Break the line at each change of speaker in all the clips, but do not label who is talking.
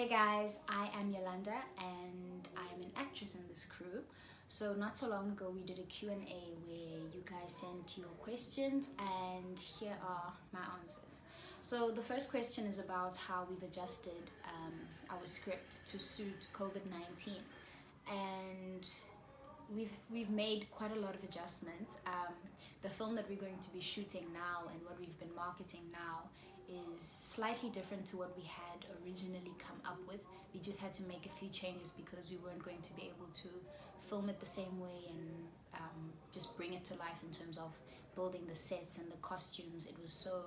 Hey guys, I am Yolanda and I'm an actress in this crew. So not so long ago we did a Q&A where you guys sent your questions and here are my answers. So the first question is about how we've adjusted our script to suit COVID-19, and we've made quite a lot of adjustments. The film that we're going to be shooting now and what we've been marketing now is slightly different to what we had originally come up with. We just had to make a few changes because we weren't going to be able to film it the same way and just bring it to life in terms of building the sets and the costumes. It was so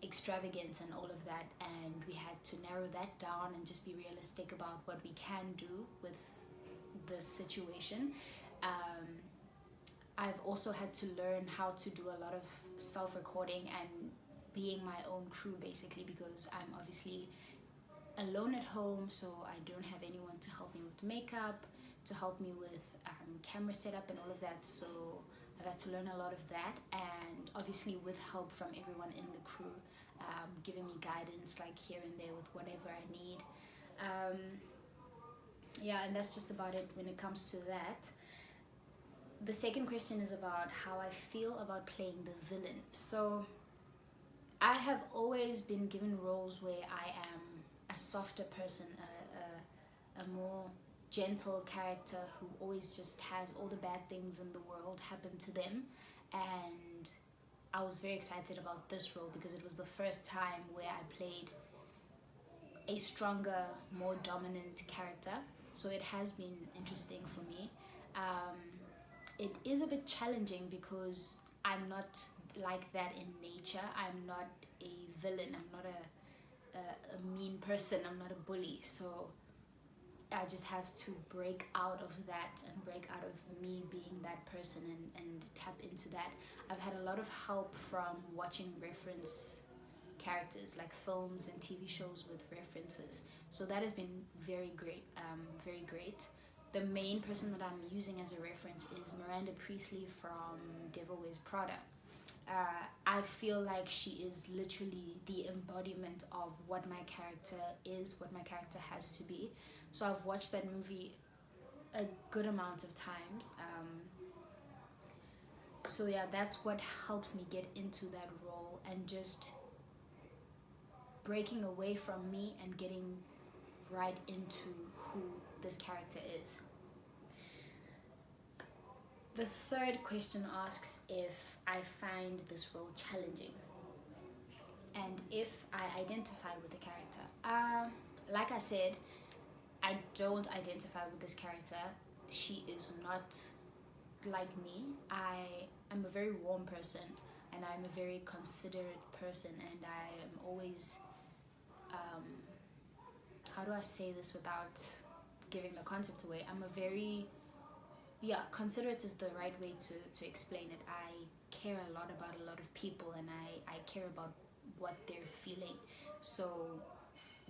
extravagant and all of that, and we had to narrow that down and just be realistic about what we can do with this situation. I've also had to learn how to do a lot of self-recording and being my own crew, basically, because I'm obviously alone at home, so I don't have anyone to help me with makeup, to help me with camera setup and all of that. So I've had to learn a lot of that, and obviously with help from everyone in the crew, giving me guidance like here and there with whatever I need. Yeah, and that's just about it when it comes to that. The second question is about how I feel about playing the villain. So I have always been given roles where I am a softer person, a more gentle character who always just has all the bad things in the world happen to them. And I was very excited about this role because it was the first time where I played a stronger, more dominant character. So it has been interesting for me. It is a bit challenging because I'm not like that in nature. I'm not a villain. I'm not a mean person. I'm not a bully. So I just have to break out of that and break out of me being that person and tap into that. I've had a lot of help from watching reference characters like films and TV shows with references. So that has been very great, very great. The main person that I'm using as a reference is Miranda Priestley from Devil Wears Prada. I feel like she is literally the embodiment of what my character is, what my character has to be. So I've watched that movie a good amount of times. So yeah, that's what helps me get into that role and just breaking away from me and getting right into who this character is. The third question asks if I find this role challenging and if I identify with the character. Like I said, I don't identify with this character. She is not like me. I am a very warm person and I'm a very considerate person, and I am always how do I say this without giving the concept away? I'm a very, considerate is the right way to explain it. I care a lot about a lot of people, and I care about what they're feeling. So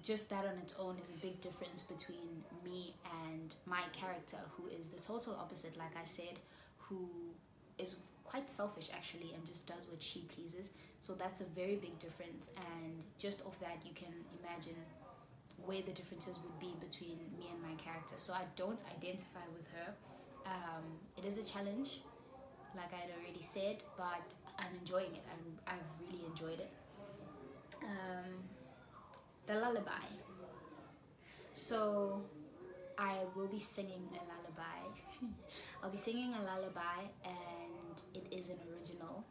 just that on its own is a big difference between me and my character, who is the total opposite, like I said, who is quite selfish actually and just does what she pleases. So that's a very big difference, and just off that you can imagine where the differences would be between me and my character. So I don't identify with her. It is a challenge, like I had already said, but I'm enjoying it. I've really enjoyed it. The lullaby. So I will be singing a lullaby. I'll be singing a lullaby, and it is an original.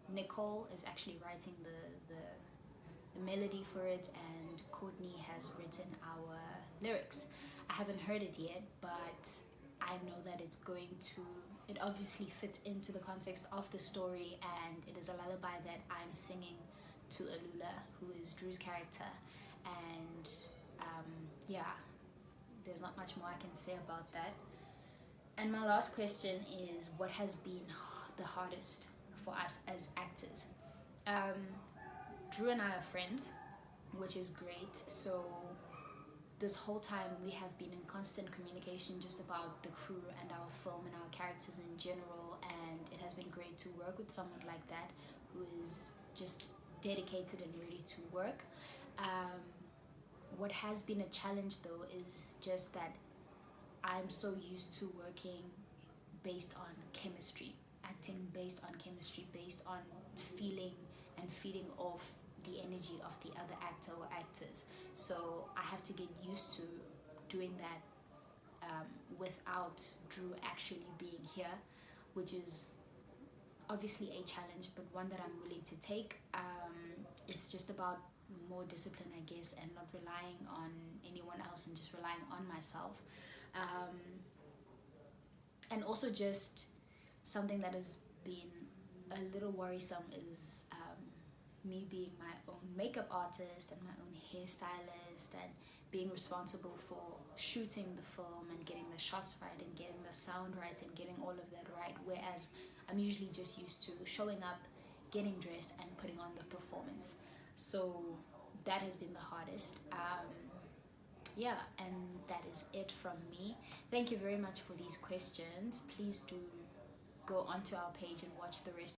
Nicole is actually writing the melody for it, and Courtney has written our lyrics. I haven't heard it yet, but I know that it obviously fits into the context of the story, and it is a lullaby that I'm singing to Alula, who is Drew's character. And there's not much more I can say about that. And my last question is, what has been the hardest for us as actors? Drew and I are friends, which is great. So this whole time we have been in constant communication just about the crew and our film and our characters in general, and it has been great to work with someone like that who is just dedicated and ready to work. What has been a challenge though is just that I'm so used to working based on chemistry, acting based on chemistry, based on feeling and feeding off the energy of the other actor or actors. So I have to get used to doing that without Drew actually being here, which is obviously a challenge, but one that I'm willing to take. It's just about more discipline, I guess, and not relying on anyone else and just relying on myself. Um, and also just something that has been a little worrisome is me being my own makeup artist and my own hairstylist and being responsible for shooting the film and getting the shots right and getting the sound right and getting all of that right, whereas I'm usually just used to showing up, getting dressed and putting on the performance. So that has been the hardest. Yeah, and that is it from me. Thank you very much for these questions. Please do go onto our page and watch the rest